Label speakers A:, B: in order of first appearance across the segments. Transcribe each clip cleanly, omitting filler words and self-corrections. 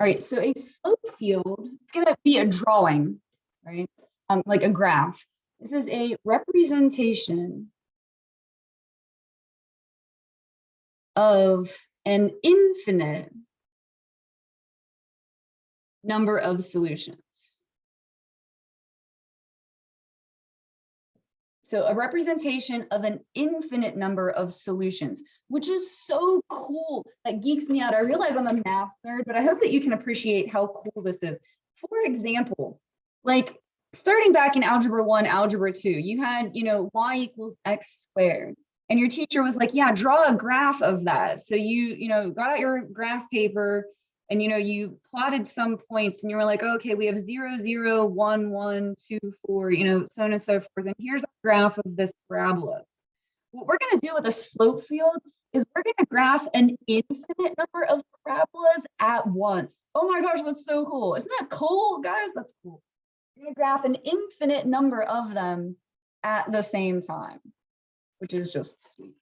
A: All right, so a slope field, it's going to be a drawing, right? Like a graph. This is a representation of an infinite number of solutions. So a representation of an infinite number of solutions, which is so cool. That geeks me out. I realize I'm a math nerd, but I hope that you can appreciate how cool this is. For example, like starting back in Algebra 1, Algebra 2, you had, y equals x squared. And your teacher was like, yeah, draw a graph of that. So you got out your graph paper and, you plotted some points and you were like, okay, we have 0, 0, 1, 1, 2, 4, so on and so forth. And here's a graph of this parabola. What we're going to do with a slope field is we're going to graph an infinite number of parabolas at once. Oh my gosh, that's so cool. Isn't that cool, guys? That's cool. You're going to graph an infinite number of them at the same time, which is just sweet.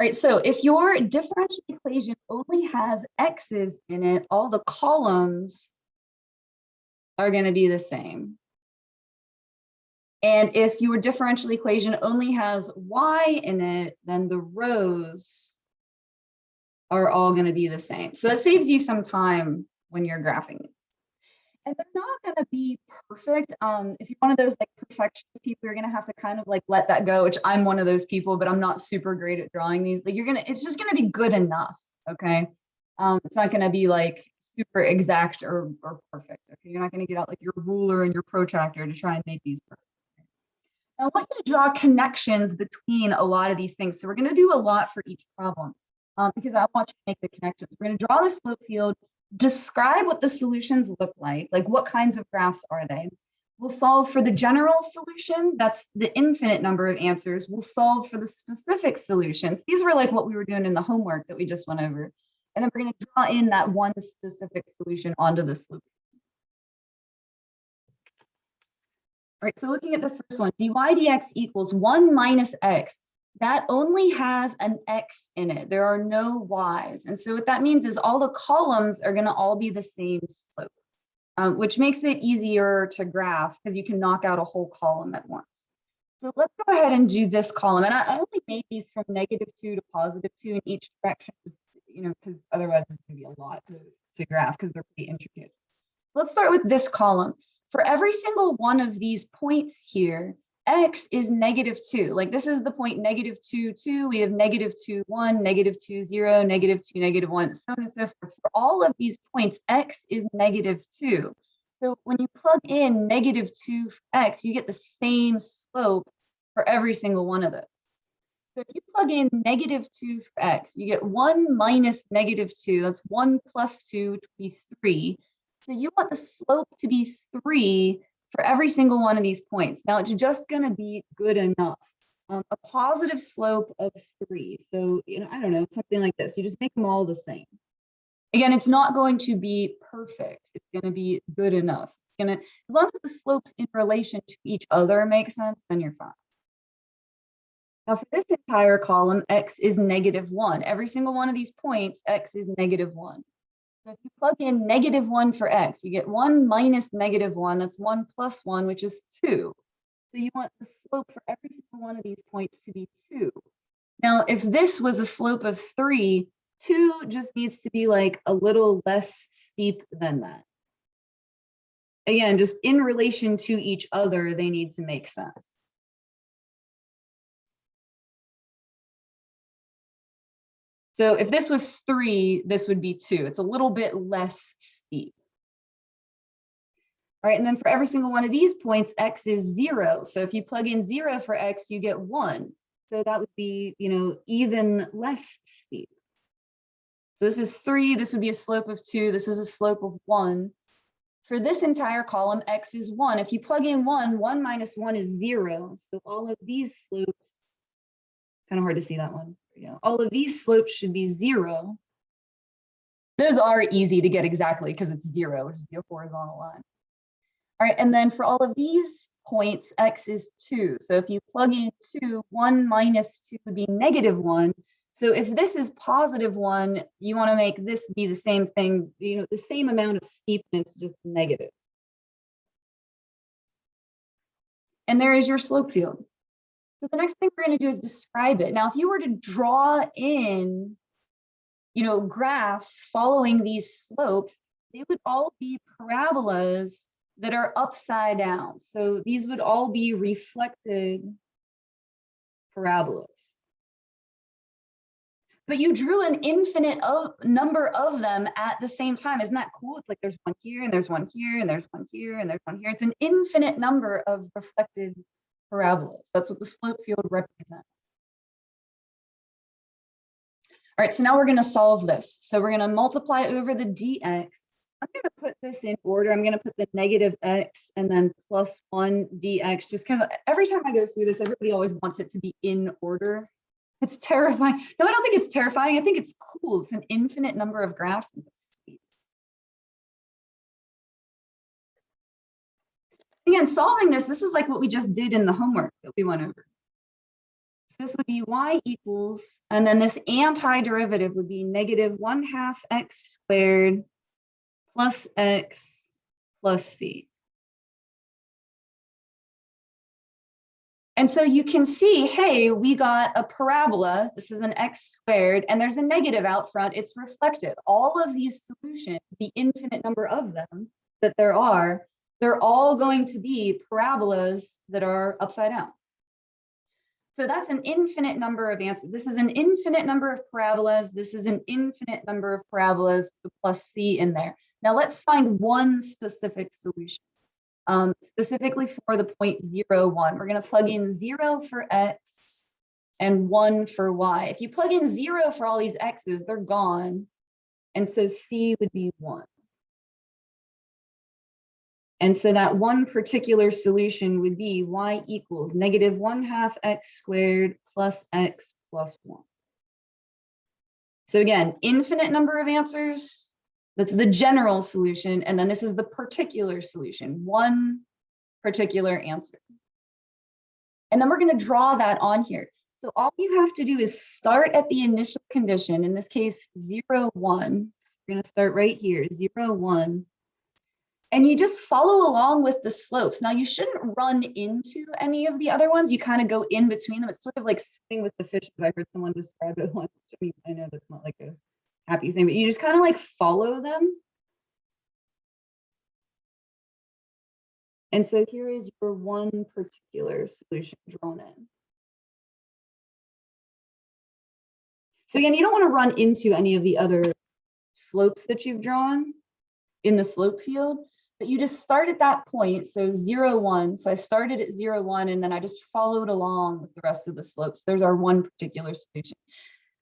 A: All right, so if your differential equation only has x's in it, all the columns are going to be the same. And if your differential equation only has y in it, then the rows are all going to be the same. So that saves you some time when you're graphing these. And they're not going to be perfect. If you're one of those like perfectionist people, you're going to have to kind of like let that go, which I'm one of those people, but I'm not super great at drawing these. Like it's just going to be good enough. Okay. It's not going to be like super exact or perfect. Okay. You're not going to get out like your ruler and your protractor to try and make these perfect. Now, I want you to draw connections between a lot of these things. So we're going to do a lot for each problem because I want you to make the connections. We're going to draw the slope field, describe what the solutions look like what kinds of graphs are they. We'll solve for the general solution, that's the infinite number of answers. We'll solve for the specific solutions. These were like what we were doing in the homework that we just went over. And then we're going to draw in that one specific solution onto the slope. All right, so looking at this first one, dy dx equals 1 minus x. That only has an x in it. There are no y's. And so what that means is all the columns are going to all be the same slope, which makes it easier to graph because you can knock out a whole column at once. So let's go ahead and do this column. And I only made these from -2 to +2 in each direction, because otherwise it's going to be a lot to graph because they're pretty intricate. Let's start with this column. For every single one of these points here, x is -2. Like this is the point -2, 2. We have -2, 1, -2, 0, -2, -1, so on and so forth. For all of these points, x is -2. So when you plug in -2 for x, you get the same slope for every single one of those. So if you plug in -2 for x, you get 1 minus -2. That's 1 plus 2, which would be 3. So you want the slope to be 3 for every single one of these points. Now it's just going to be good enough. A positive slope of 3. So, I don't know, something like this. You just make them all the same. Again, it's not going to be perfect. It's going to be good enough. As long as the slopes in relation to each other make sense, then you're fine. Now for this entire column, x is -1. Every single one of these points, x is -1. So if you plug in -1 for x, you get 1 minus -1. That's 1 plus 1, which is 2. So you want the slope for every single one of these points to be 2. Now, if this was a slope of 3, 2 just needs to be like a little less steep than that. Again, just in relation to each other, they need to make sense. So if this was 3, this would be 2. It's a little bit less steep. All right, and then for every single one of these points, x is 0. So if you plug in 0 for x, you get 1. So that would be, even less steep. So this is 3. This would be a slope of 2. This is a slope of 1. For this entire column, x is 1. If you plug in 1, 1 minus 1 is 0. So all of these slopes, it's kind of hard to see that one. All of these slopes should be 0. Those are easy to get exactly because it's 0, which is a horizontal line. All right, and then for all of these points, x is 2. So if you plug in 2, 1 minus 2 would be -1. So if this is +1, you want to make this be the same thing, the same amount of steepness, just negative. And there is your slope field. So the next thing we're going to do is describe it. Now, if you were to draw in, graphs following these slopes, they would all be parabolas that are upside down. So these would all be reflected parabolas. But you drew an infinite number of them at the same time. Isn't that cool? It's like there's one here, and there's one here, and there's one here, and there's one here. It's an infinite number of reflected parabolas. That's what the slope field represents. All right, so now we're going to solve this. So we're going to multiply over the dx. I'm going to put this in order. I'm going to put the -x and then +1 dx, just because every time I go through this, everybody always wants it to be in order. It's terrifying. No, I don't think it's terrifying. I think it's cool. It's an infinite number of graphs. Sweet. Again, solving this is like what we just did in the homework that we went over. So this would be y equals, and then this antiderivative would be -1/2 x squared plus x plus c. And so you can see, hey, we got a parabola. This is an x squared, and there's a negative out front. It's reflected. All of these solutions, the infinite number of them that there are, they're all going to be parabolas that are upside down. So that's an infinite number of answers. This is an infinite number of parabolas. This is an infinite number of parabolas with plus c in there. Now let's find one specific solution. Specifically for the point 0, 1. We're going to plug in 0 for x and 1 for y. If you plug in 0 for all these x's, they're gone. And so c would be 1. And so that one particular solution would be y equals -1/2 x squared plus x plus 1. So again, infinite number of answers. That's the general solution. And then this is the particular solution, one particular answer. And then we're going to draw that on here. So all you have to do is start at the initial condition, in this case, 0, 1. So we're going to start right here, 0, 1. And you just follow along with the slopes. Now, you shouldn't run into any of the other ones. You kind of go in between them. It's sort of like swimming with the fishes. I heard someone describe it once. I mean, I know that's not like a happy thing, but you just kind of like follow them. And so here is your one particular solution drawn in. So again, you don't want to run into any of the other slopes that you've drawn in the slope field, but you just start at that point. So 0, 1. So I started at 0, 1, and then I just followed along with the rest of the slopes. There's our one particular solution.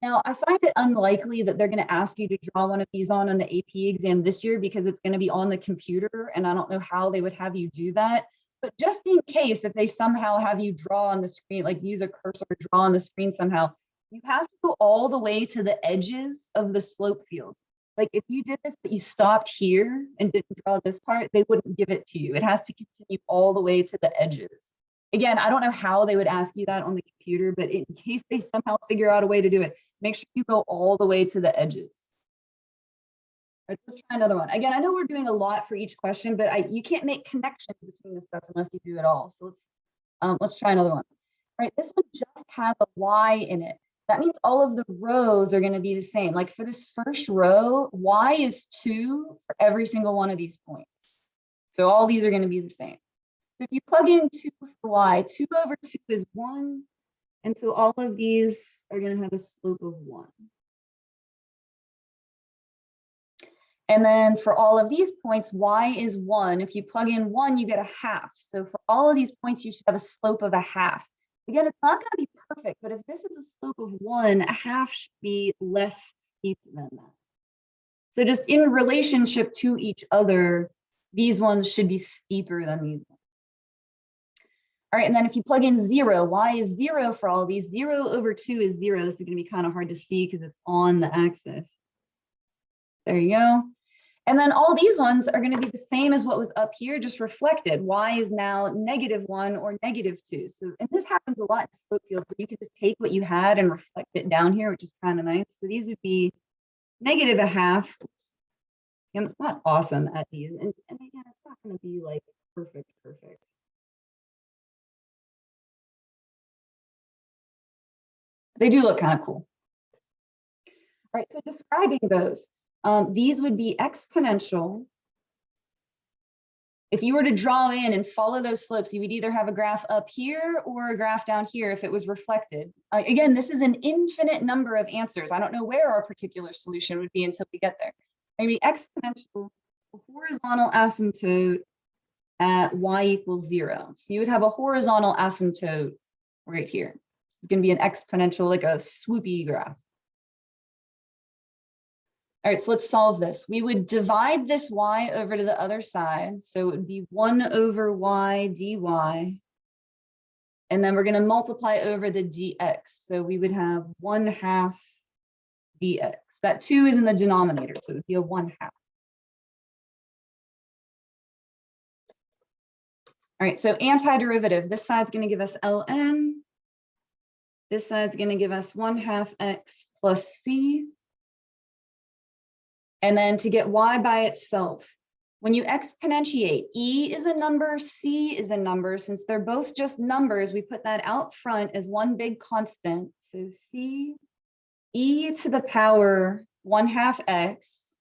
A: Now, I find it unlikely that they're going to ask you to draw one of these on the AP exam this year because it's going to be on the computer, and I don't know how they would have you do that. But just in case, if they somehow have you draw on the screen, like use a cursor, draw on the screen somehow, you have to go all the way to the edges of the slope field. Like if you did this, but you stopped here and didn't draw this part, they wouldn't give it to you. It has to continue all the way to the edges. Again, I don't know how they would ask you that on the computer, but in case they somehow figure out a way to do it, make sure you go all the way to the edges. All right, let's try another one. Again, I know we're doing a lot for each question, but you can't make connections between the stuff unless you do it all. So let's try another one. All right, this one just has a y in it. That means all of the rows are going to be the same. Like for this first row, y is 2 for every single one of these points. So all these are going to be the same. So if you plug in 2 for y, 2 over 2 is 1. And so all of these are going to have a slope of 1. And then for all of these points, y is 1. If you plug in 1, you get a half. So for all of these points, you should have a slope of a half. Again, it's not going to be perfect, but if this is a slope of 1, a half should be less steep than that. So just in relationship to each other, these ones should be steeper than these ones. All right, and then if you plug in 0, y is 0 for all these. 0 over 2 is 0. This is going to be kind of hard to see because it's on the axis. There you go. And then all these ones are going to be the same as what was up here, just reflected. Y is now -1 or -2. So, and this happens a lot in slope field, where you can just take what you had and reflect it down here, which is kind of nice. So these would be -1/2. I'm not awesome at these. And again, it's not going to be like perfect. They do look kind of cool. All right, so describing those, these would be exponential. If you were to draw in and follow those slopes, you would either have a graph up here or a graph down here if it was reflected. Again, this is an infinite number of answers. I don't know where our particular solution would be until we get there. Maybe exponential horizontal asymptote at y = 0. So you would have a horizontal asymptote right here. It's going to be an exponential, like a swoopy graph. All right, so let's solve this. We would divide this y over to the other side. So it would be 1/y dy. And then we're going to multiply over the dx. So we would have 1/2 dx. That 2 is in the denominator, so it would be a 1/2. All right, so antiderivative. This side's going to give us ln. This side's going to give us 1/2 x plus c. And then to get y by itself, when you exponentiate, e is a number, c is a number. Since they're both just numbers, we put that out front as one big constant. So c e to the power 1/2 x.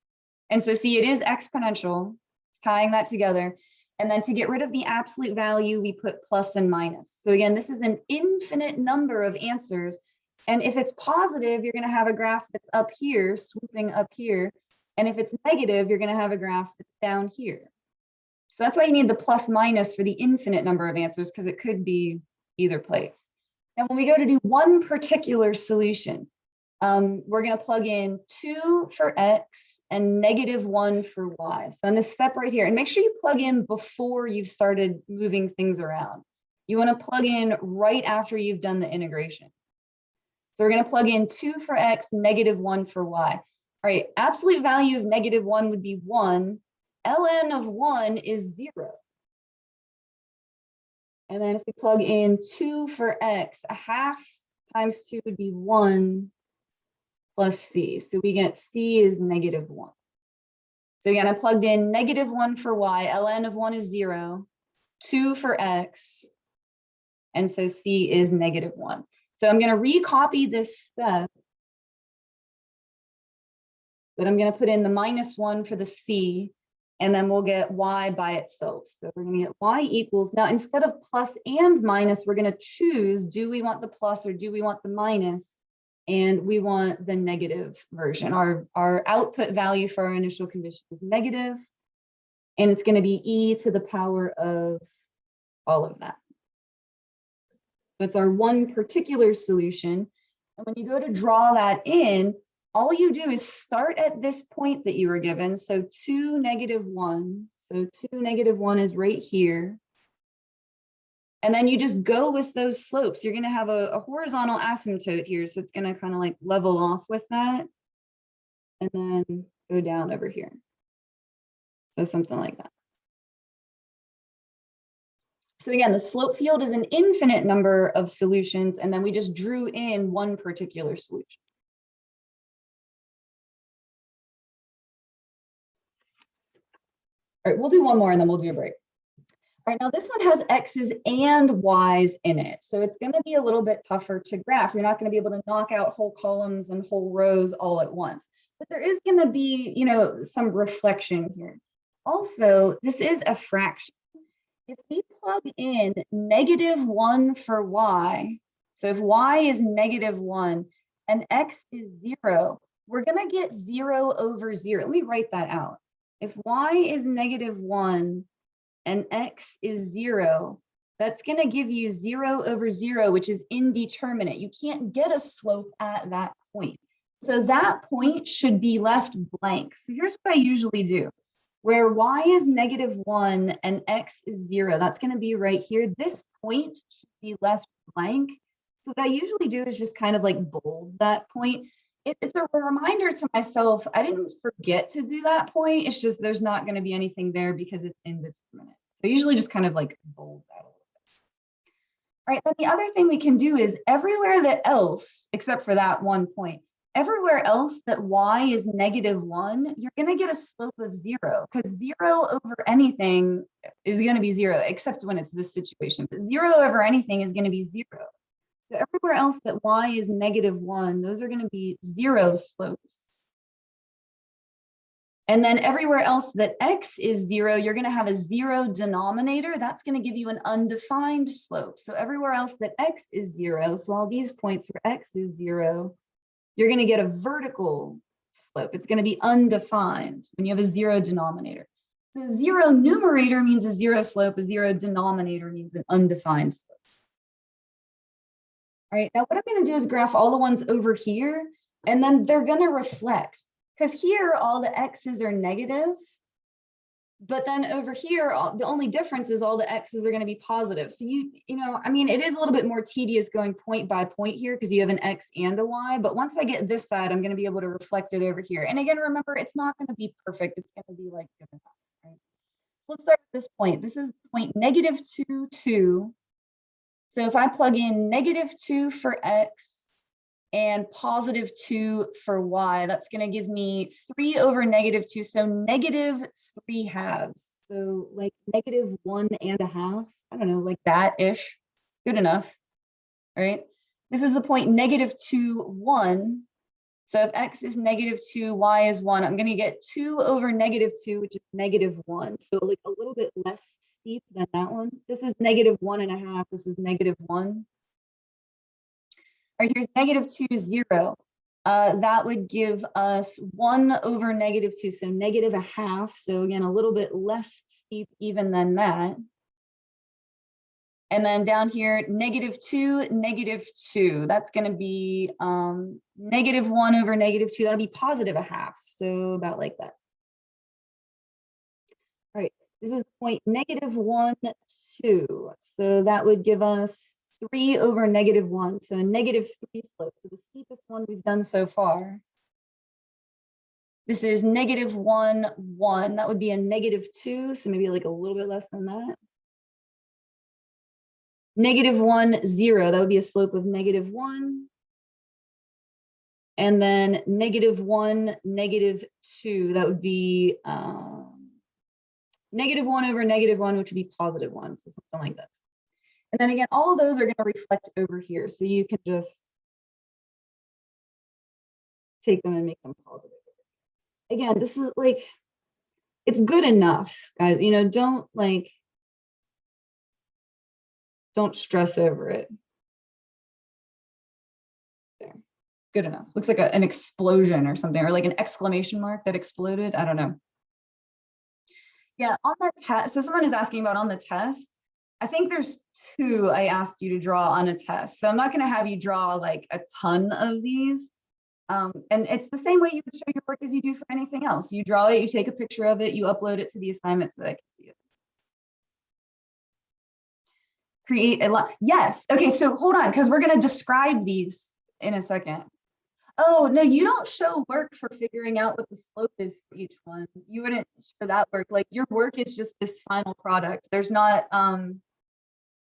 A: And so see, it is exponential, tying that together. And then to get rid of the absolute value, we put plus and minus. So again, this is an infinite number of answers. And if it's positive, you're going to have a graph that's up here, swooping up here. And if it's negative, you're going to have a graph that's down here. So that's why you need the plus minus for the infinite number of answers, because it could be either place. Now, when we go to do one particular solution, we're going to plug in 2 for x and -1 for y. So in this step right here, and make sure you plug in before you've started moving things around. You want to plug in right after you've done the integration. So we're going to plug in 2 for x, -1 for y. All right, absolute value of -1 would be 1. ln of 1 is 0. And then if we plug in 2 for x, 1/2 times 2 would be 1 plus c. So we get c is -1. So again, I plugged in -1 for y, ln of 1 is 0, 2 for x, and so c is -1. So I'm going to recopy this step, but I'm going to put in the -1 for the c, and then we'll get y by itself. So we're going to get y equals, now instead of plus and minus, we're going to choose, do we want the plus or do we want the minus? And we want the negative version. Our output value for our initial condition is negative, and it's going to be e to the power of all of that. That's our one particular solution. And when you go to draw that in, all you do is start at this point that you were given. So 2, -1. So 2, -1 is right here. And then you just go with those slopes. You're going to have a horizontal asymptote here. So it's going to kind of like level off with that. And then go down over here. So something like that. So again, the slope field is an infinite number of solutions. And then we just drew in one particular solution. All right, we'll do one more and then we'll do a break. All right, now this one has x's and y's in it. So it's going to be a little bit tougher to graph. You're not going to be able to knock out whole columns and whole rows all at once. But there is going to be, some reflection here. Also, this is a fraction. If we plug in -1 for y, so if y is -1 and x is 0, we're going to get 0 over 0. Let me write that out. If y is -1 and x is 0, that's going to give you 0 over 0, which is indeterminate. You can't get a slope at that point. So that point should be left blank. So here's what I usually do. Where y is -1 and x is 0, that's going to be right here. This point should be left blank. So what I usually do is just kind of like bold that point. it's a reminder to myself, I didn't forget to do that point. It's just there's not going to be anything there because it's indeterminate. So I usually just kind of like bold that a little bit. All right, then the other thing we can do is everywhere that else, except for that one point, everywhere else that y is -1, you're going to get a slope of 0 because 0 over anything is going to be 0, except when it's this situation. But 0 over anything is going to be 0. So everywhere else that y is -1, those are going to be 0 slopes. And then everywhere else that x is 0, you're going to have a 0 denominator. That's going to give you an undefined slope. So everywhere else that x is 0, so all these points where x is 0, you're going to get a vertical slope. It's going to be undefined when you have a 0 denominator. So 0 numerator means a 0 slope, a 0 denominator means an undefined slope. All right, now what I'm going to do is graph all the ones over here, and then they're going to reflect. Because here, all the x's are negative, but then over here, the only difference is all the x's are going to be positive. So you know, I mean, it is a little bit more tedious going point by point here because you have an x and a y, but once I get this side, I'm going to be able to reflect it over here. And again, remember, it's not going to be perfect. It's going to be like good enough, right? So let's start with this point. This is point -2, 2. So if I plug in -2 for x and +2 for y, that's going to give me 3 over -2, so -3/2. So like -1.5, I don't know, like that-ish, good enough, all right? This is the point -2, 1. So if x is -2, y is 1, I'm going to get 2 over -2, which is -1. So like a little bit less steep than that one. This is -1.5. This is -1. All right, here's -2, 0. That would give us 1 over -2, so -0.5. So again, a little bit less steep even than that. And then down here, -2, -2. That's going to be -1 over -2. That'll be +0.5. So about like that. All right, this is point -1, 2. So that would give us 3 over -1. So a -3 slope. So the steepest one we've done so far. This is -1, 1. That would be a -2. So maybe like a little bit less than that. -1, 0, that would be a slope of -1. And then -1, -2, that would be -1 over -1, which would be +1, so something like this. And then again, all of those are going to reflect over here, so you can just take them and make them positive. Again, this is like, it's good enough, guys. You know, don't stress over it. There, good enough. Looks like an explosion or something, or like an exclamation mark that exploded. I don't know. Yeah, on the test. So someone is asking about on the test. I think there's 2 I asked you to draw on a test. So I'm not going to have you draw like a ton of these. And it's the same way you would show your work as you do for anything else. You draw it, you take a picture of it, you upload it to the assignment so that I can see it. Create a lot. Yes. Okay, so hold on, because we're going to describe these in a second. Oh, no, you don't show work for figuring out what the slope is for each one. You wouldn't show that work. Like your work is just this final product. There's not,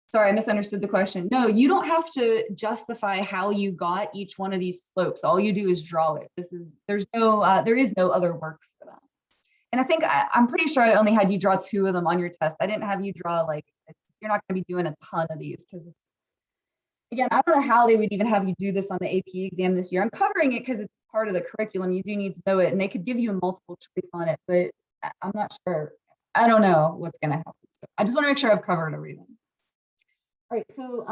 A: sorry, I misunderstood the question. No, you don't have to justify how you got each one of these slopes. All you do is draw it. There is no other work for that. And I think I'm pretty sure I only had you draw 2 of them on your test. I didn't have you draw like, you're not going to be doing a ton of these because again, I don't know how they would even have you do this on the AP exam this year. I'm covering it because it's part of the curriculum. You do need to know it, and they could give you a multiple choice on it, but I'm not sure. I don't know what's going to happen. So I just want to make sure I've covered everything. All right, so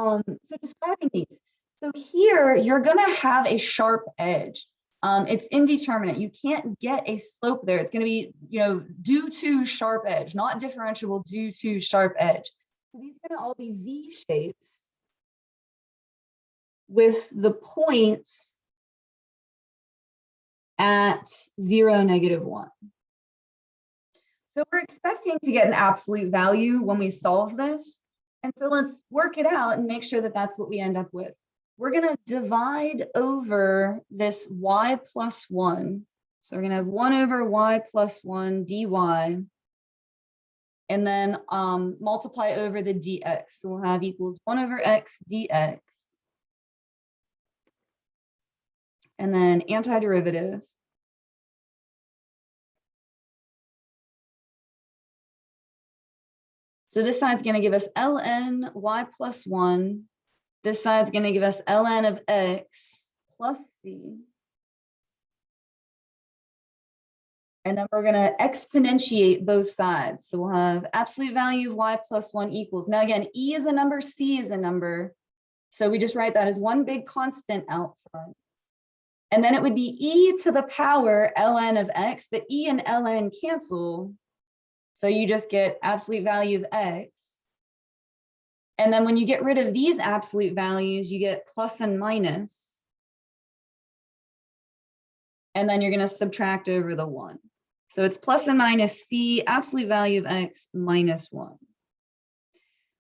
A: describing these. So here, you're going to have a sharp edge. It's indeterminate. You can't get a slope there. It's going to be, due to sharp edge, not differentiable due to sharp edge. So these are going to all be V shapes with the points at 0, -1. So we're expecting to get an absolute value when we solve this. And so let's work it out and make sure that that's what we end up with. we're going to divide over this y plus 1. So we're going to have 1 over y plus 1 dy, and then multiply over the dx. So we'll have equals 1 over x dx. And then antiderivative. So this side's going to give us ln y plus 1. This side's going to give us ln of x plus c. And then we're going to exponentiate both sides. So we'll have absolute value of y plus 1 equals. Now again, e is a number, c is a number. So we just write that as one big constant out front. And then it would be e to the power ln of x, but e and ln cancel. So you just get absolute value of x. And then when you get rid of these absolute values, you get plus and minus. And then you're going to subtract over the 1. So it's plus and minus c, absolute value of x minus 1.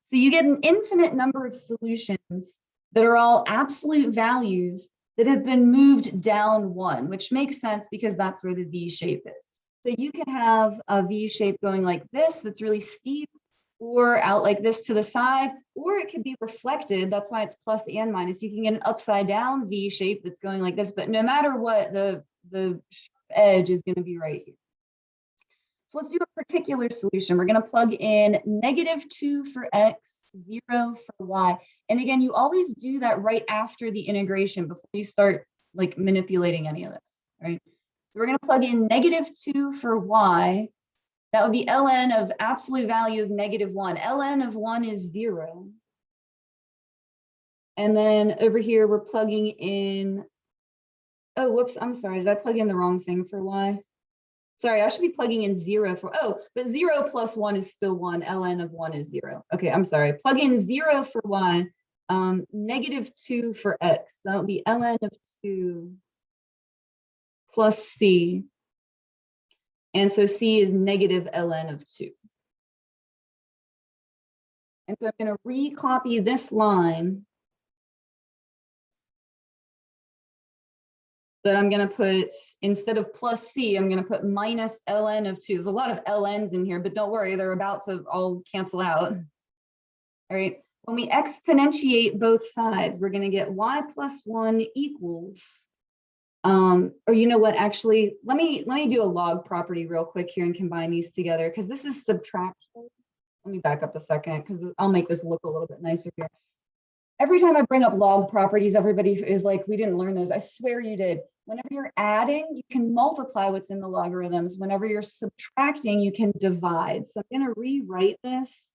A: So you get an infinite number of solutions that are all absolute values that have been moved down 1, which makes sense because that's where the V shape is. So you can have a V shape going like this, that's really steep, or out like this to the side, or it could be reflected. That's why it's plus and minus. You can get an upside down V shape that's going like this, but no matter what, the sharp edge is going to be right here. So let's do a particular solution. We're going to plug in -2 for x, 0 for y. And again, you always do that right after the integration before you start like manipulating any of this, right? So we're going to plug in -2 for y. That would be ln of absolute value of -1. ln of 1 is 0. And then over here, we're plugging in, oh, whoops, I'm sorry. Did I plug in the wrong thing for y? Sorry, I should be plugging in 0 for, oh, but 0 plus 1 is still 1. ln of 1 is 0. Okay, I'm sorry. Plug in 0 for y, -2 for x. That would be ln of 2 plus c. And so c is negative ln of 2. And so I'm going to recopy this line. But I'm going to put, instead of plus c, I'm going to put minus ln of 2. There's a lot of ln's in here, but don't worry, they're about to all cancel out. All right, when we exponentiate both sides, we're going to get y plus 1 equals, or you know what, actually, let me do a log property real quick here and combine these together, because this is subtraction. Let me back up a second, because I'll make this look a little bit nicer here. Every time I bring up log properties, everybody is like, we didn't learn those. I swear you did. Whenever you're adding, you can multiply what's in the logarithms. Whenever you're subtracting, you can divide. So I'm going to rewrite this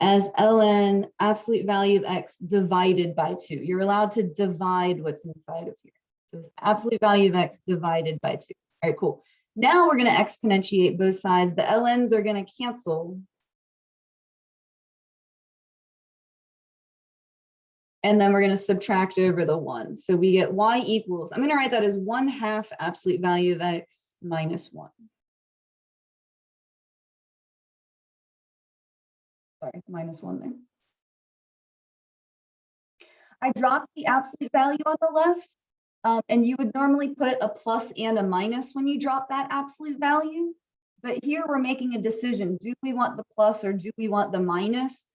A: as ln absolute value of x divided by 2. You're allowed to divide what's inside of here. So it's absolute value of x divided by 2. All right, cool. Now we're going to exponentiate both sides. The ln's are going to cancel. And then we're going to subtract over the 1. So we get y equals, I'm going to write that as 1/2 absolute value of x minus 1. Sorry, minus 1 there. I dropped the absolute value on the left, and you would normally put a plus and a minus when you drop that absolute value. But here we're making a decision. Do we want the plus or do we want the minus?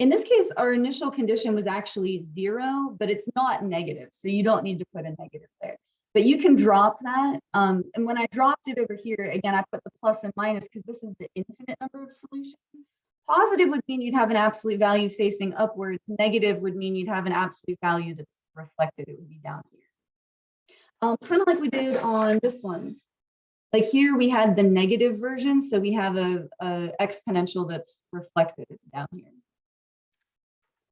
A: In this case, our initial condition was actually 0, but it's not negative. So you don't need to put a negative there. But you can drop that. And when I dropped it over here, again, I put the plus and minus because this is the infinite number of solutions. Positive would mean you'd have an absolute value facing upwards. Negative would mean you'd have an absolute value that's reflected. It would be down here. Kind of like we did on this one. Like here we had the negative version. So we have a exponential that's reflected down here.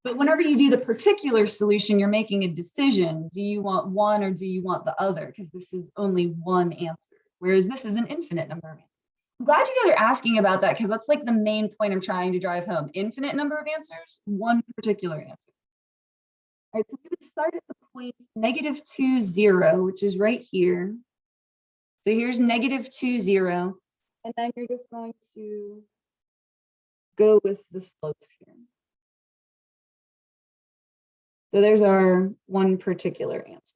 A: But whenever you do the particular solution, you're making a decision. Do you want one or do you want the other? Because this is only one answer, whereas this is an infinite number of answers. I'm glad you guys are asking about that because that's like the main point I'm trying to drive home. Infinite number of answers, one particular answer. All right, so we would start at the point -2, 0, which is right here. So here's -2, 0. And then you're just going to go with the slopes here. So there's our one particular answer.